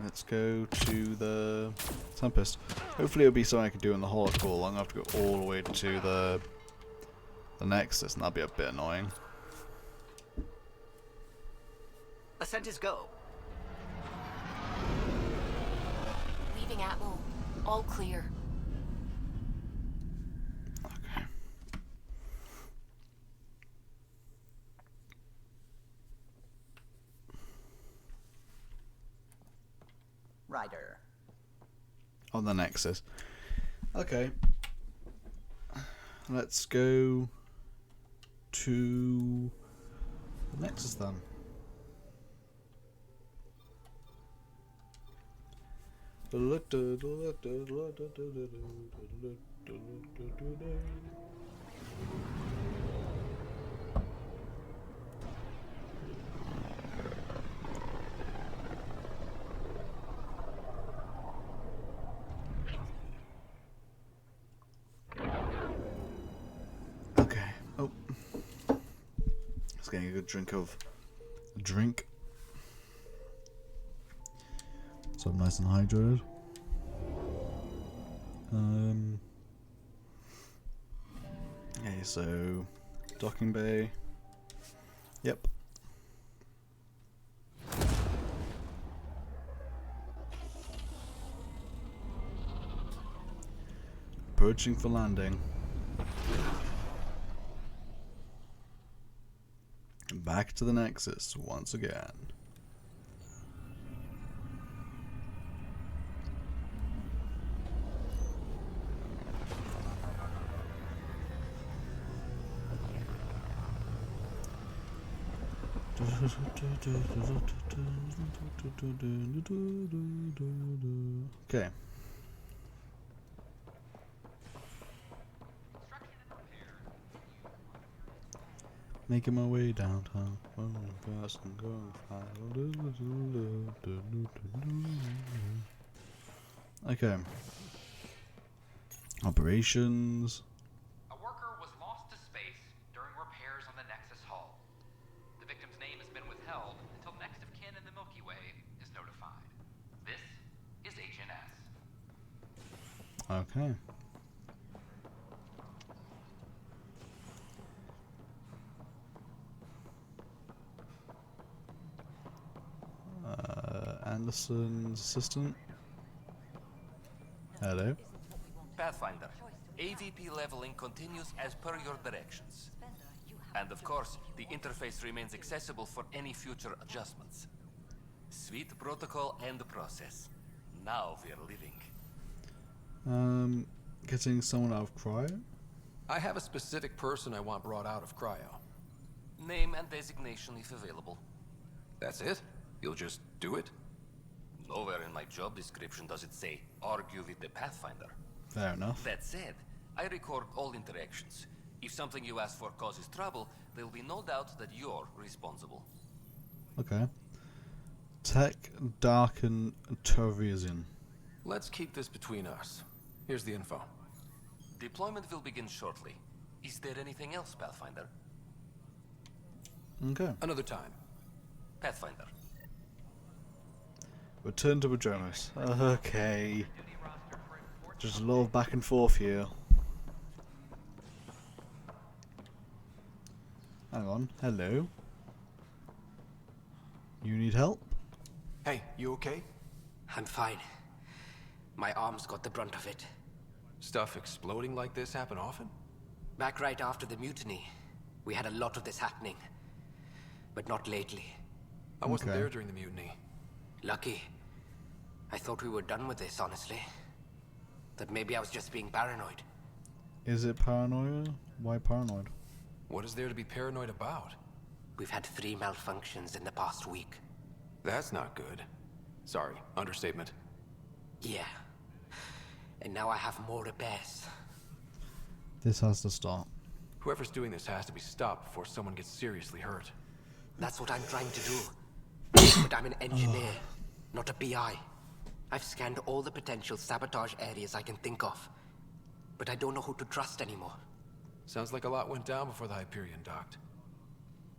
Let's go to the Tempest. Hopefully it'll be something I can do in the holocore. I'm gonna have to go all the way to the Nexus, and that'll be a bit annoying. Ascent is go. Leaving Atmo. All clear. Okay. Ryder. On the Nexus. Okay. Let's go to the Nexus then. Okay. Oh. Just getting a good drink. So I'm nice and hydrated. Okay, so docking bay. Yep. Approaching for landing. Back to the Nexus once again. Okay. Making my way downtown. Fast and going okay. Operations. A worker was lost to space during repairs on the Nexus hull. The victim's name has been withheld until next of kin in the Milky Way is notified. This is HNS. Okay. Anderson's assistant. Hello. Pathfinder, AVP leveling continues as per your directions. And of course, the interface remains accessible for any future adjustments. Sweet protocol and process. Now we're living. Getting someone out of cryo? I have a specific person I want brought out of cryo. Name and designation if available. That's it? You'll just do it? Nowhere in my job description does it say, argue with the Pathfinder. Fair enough. That said, I record all interactions. If something you ask for causes trouble, there will be no doubt that you're responsible. Okay. Tech Darken Tervision. Let's keep this between us. Here's the info. Deployment will begin shortly. Is there anything else, Pathfinder? Okay. Another time. Pathfinder. Return to pajamas. Okay. Just a lot of back and forth here. Hang on. Hello. You need help? Hey, you okay? I'm fine. My arms got the brunt of it. Stuff exploding like this happen often? Back right after the mutiny, we had a lot of this happening. But not lately. I wasn't there during the mutiny. Lucky. I thought we were done with this, honestly. That maybe I was just being paranoid. Is it paranoia? Why paranoid? What is there to be paranoid about? We've had 3 malfunctions in the past week. That's not good. Sorry, understatement. Yeah. And now I have more repairs. This has to stop. Whoever's doing this has to be stopped before someone gets seriously hurt. That's what I'm trying to do. But I'm an engineer, not a PI. I've scanned all the potential sabotage areas I can think of. But I don't know who to trust anymore. Sounds like a lot went down before the Hyperion docked.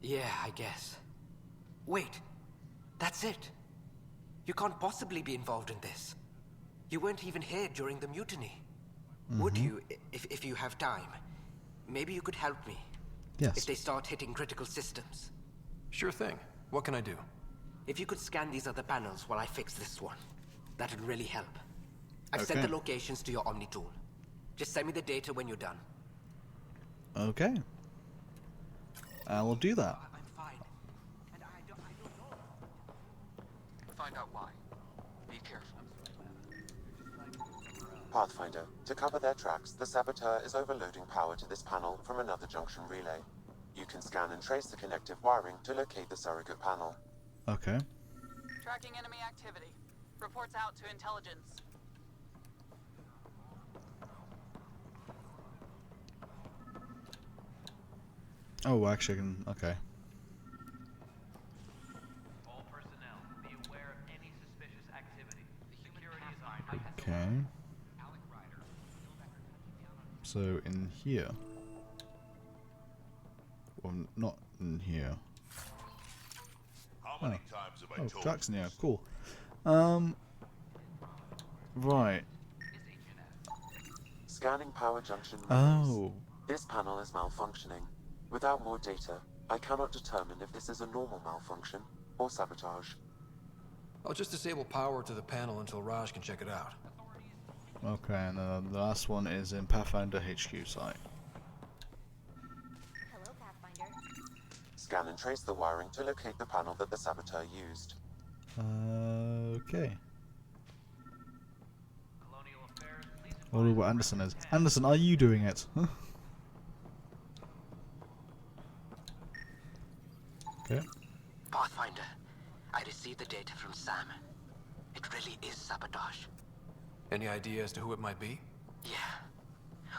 Yeah, I guess. Wait. That's it. You can't possibly be involved in this. You weren't even here during the mutiny. Would you, if you have time? Maybe you could help me. Yes. If they start hitting critical systems. Sure thing. What can I do? If you could scan these other panels while I fix this one, that'd really help. I've sent the locations to your Omni tool. Just send me the data when you're done. Okay. I will do that. I'm fine. And I don't know. Find out why. Be careful. Pathfinder, to cover their tracks, the Saboteur is overloading power to this panel from another junction relay. You can scan and trace the connective wiring to locate the surrogate panel. Okay. Tracking enemy activity. Reports out to intelligence. Oh, actually, I can. Okay. All personnel, be aware of any suspicious activity. Security is on. Okay. So in here. Well, not in here. How many times have I told Jackson, you yeah, this? cool. Right. Scanning power junction relays. Oh. This panel is malfunctioning. Without more data, I cannot determine if this is a normal malfunction or sabotage. I'll just disable power to the panel until Raj can check it out. Okay, and the last one is in Pathfinder HQ site. Hello, Pathfinder. Scan and trace the wiring to locate the panel that the Saboteur used. Okay. I wonder what Anderson is. Anderson, are you doing it? Huh? Okay. received the data from Sam. It really is sabotage. Any idea as to who it might be? Yeah.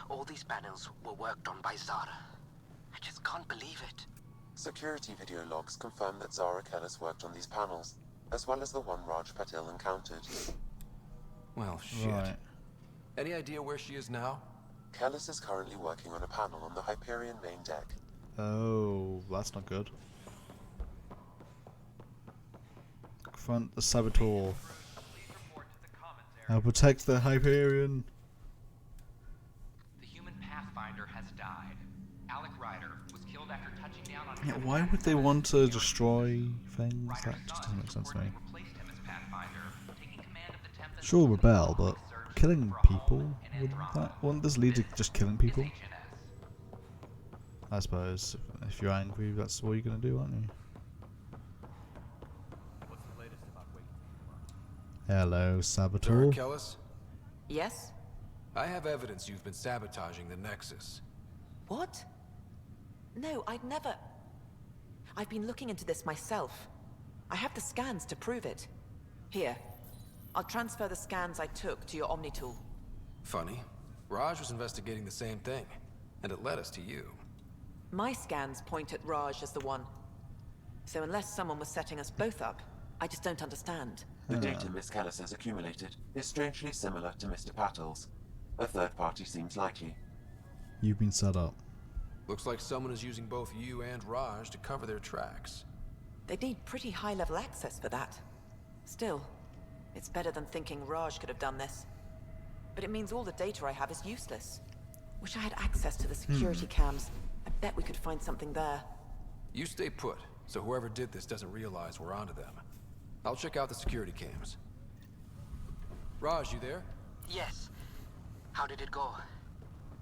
All these panels were worked on by Zara. I just can't believe it. Security video logs confirm that Zara Kellis worked on these panels, as well as the one Raj Patil encountered. Well, shit. Right. Any idea where she is now? Kellis is currently working on a panel on the Hyperion main deck. Oh, that's not good. Confront the Saboteur. I'll protect the Hyperion. The human Pathfinder has died. Alec Ryder was killed after touching down on Yeah, why would they want to destroy things? That just doesn't make sense to me. Sure, rebel, but killing people? Wouldn't this lead to just killing people? I suppose if you're angry, that's what you're gonna do, aren't you? Hello, Saboteur. Kellis? Yes? I have evidence you've been sabotaging the Nexus. What? No, I'd never... I've been looking into this myself. I have the scans to prove it. Here. I'll transfer the scans I took to your Omni tool. Funny. Raj was investigating the same thing, and it led us to you. My scans point at Raj as the one. So unless someone was setting us both up, I just don't understand. The data Miss Kellis has accumulated is strangely similar to Mr. Patil's. A third party seems likely. You've been set up. Looks like someone is using both you and Raj to cover their tracks. They'd need pretty high-level access for that. Still, it's better than thinking Raj could have done this. But it means all the data I have is useless. Wish I had access to the security cams. I bet we could find something there. You stay put, so whoever did this doesn't realize we're onto them. I'll check out the security cams. Raj, you there? Yes. How did it go?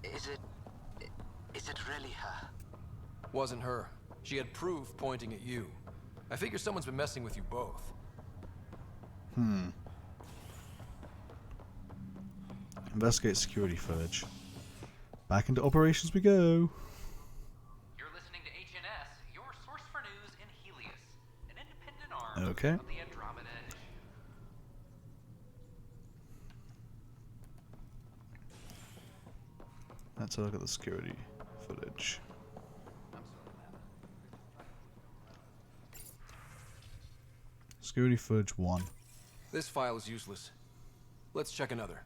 Is it really her? Wasn't her. She had proof pointing at you. I figure someone's been messing with you both. Investigate security footage. Back into operations we go. You're listening to HNS, your source for news in Helios, an independent arm Okay. of the Andromeda Initiative. Let's have a look at the security footage. Security footage 1. This file is useless. Let's check another.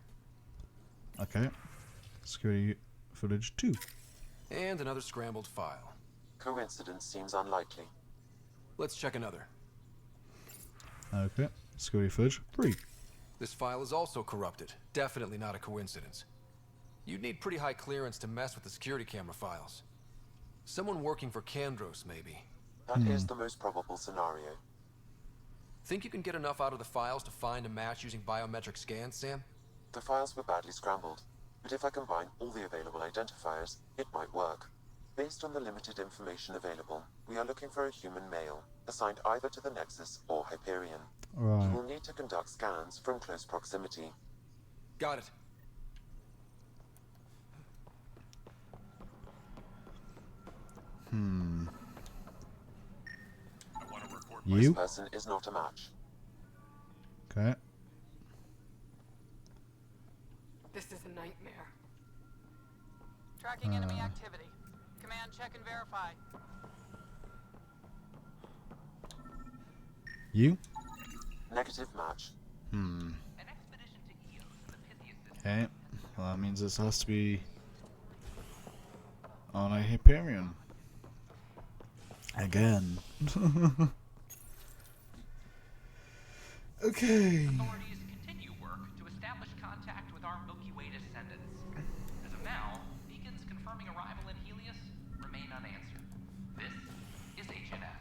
Okay. Security footage 2. And another scrambled file. Coincidence seems unlikely. Let's check another. Okay. Security footage 3. This file is also corrupted. Definitely not a coincidence. You'd need pretty high clearance to mess with the security camera files. Someone working for Kandros, maybe. That is the most probable scenario. Think you can get enough out of the files to find a match using biometric scans, Sam? The files were badly scrambled, but if I combine all the available identifiers, it might work. Based on the limited information available, we are looking for a human male, assigned either to the Nexus or Hyperion. Right. You will need to conduct scans from close proximity. Got it. This You? person is not a match. Okay. This is a nightmare. Tracking enemy activity. Command, check and verify. You? Negative match. Okay. Well, that means this has to be on a Hyperion. Again. Okay. Authorities continue work to establish contact with our Milky Way descendants. As of now, beacons confirming arrival in Helios remain unanswered. This is HNS.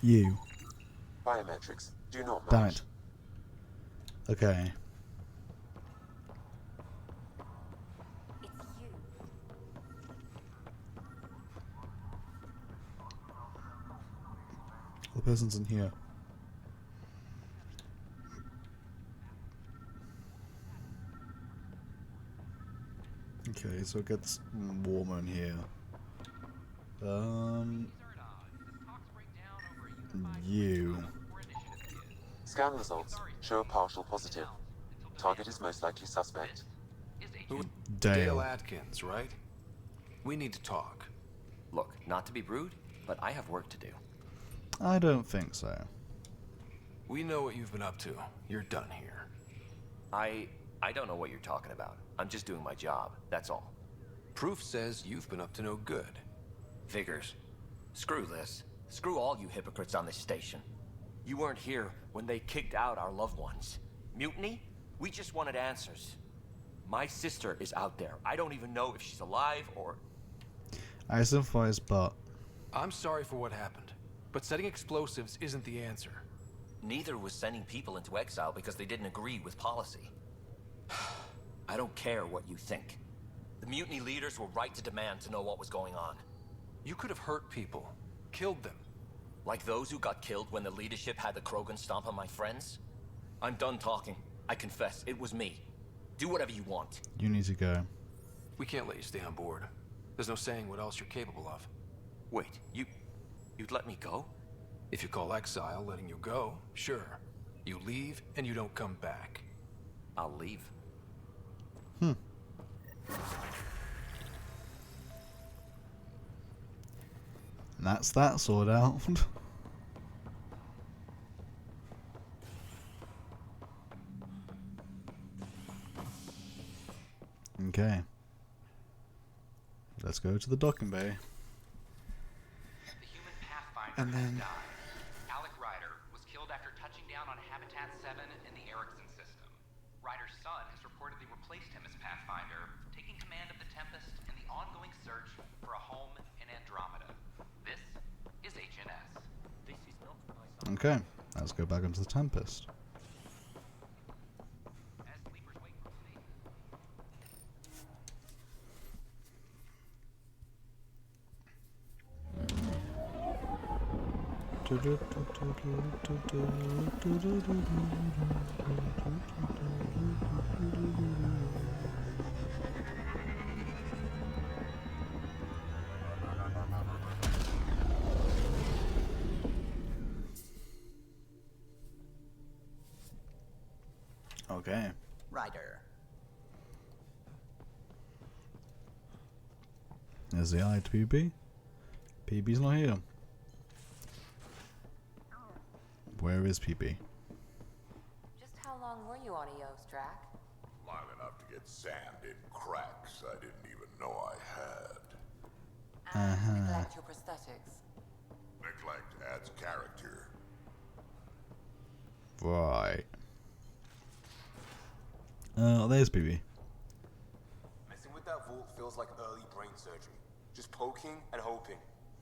You. Biometrics do not match. Damn it. Okay. The person's in here. Okay, so it gets warmer in here. You. Scan results show a partial positive. Target is most likely suspect. Dale. Atkins, right? We need to talk. Look, not to be rude, but I have work to do. I don't think so. We know what you've been up to. You're done here. I don't know what you're talking about. I'm just doing my job, that's all. Proof says you've been up to no good. Figures. Screw this. Screw all you hypocrites on this station. You weren't here when they kicked out our loved ones. Mutiny? We just wanted answers. My sister is out there. I don't even know if she's alive or... I sympathize, but... I'm sorry for what happened, but setting explosives isn't the answer. Neither was sending people into exile because they didn't agree with policy. I don't care what you think. The mutiny leaders were right to demand to know what was going on. You could have hurt people, killed them. Like those who got killed when the leadership had the Krogan stomp on my friends? I'm done talking. I confess, it was me. Do whatever you want. You need to go. We can't let you stay on board. There's no saying what else you're capable of. Wait, you'd let me go? If you call exile letting you go, sure. You leave and you don't come back. I'll leave. And that's that sorted out. Okay. Let's go to the docking bay. The human Pathfinder And then... has died. Alec Ryder was killed after touching down on Habitat 7 in the Erickson system. Ryder's son has reportedly replaced him as Pathfinder, taking command of the Tempest in the ongoing search for a home in Andromeda. This is HNS. This is not my son. Okay, let's go back into the Tempest. Okay. Ryder. There's the eye to PB. PB's not here. Where is PB? Just how long were you on EOS, Drac? Long enough to get sand in cracks I didn't even know I had. Neglect your prosthetics. Neglect adds character. Right. There's PB. Messing with that vault feels like early brain surgery. Just poking and hoping.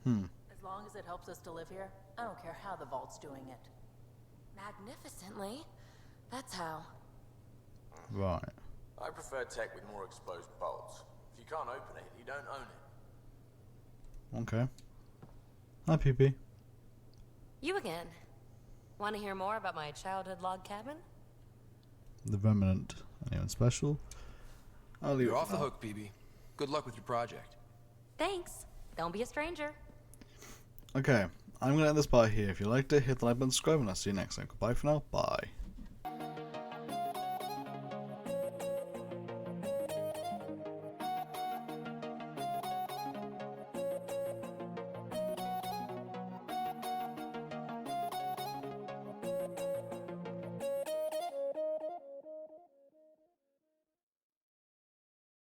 As long as it helps us to live here, I don't care how the vault's doing it. Magnificently. That's how. Right. I prefer tech with more exposed bolts. If you can't open it, you don't own it. Okay. Hi, PB. You again. Want to hear more about my childhood log cabin? The Remnant. Anyone special? I'll leave You're it off for the now. hook, PB. Good luck with your project. Thanks. Don't be a stranger. Okay, I'm going to end this part here. If you liked it, hit the like button, subscribe, and I'll see you next time. Goodbye for now. Bye.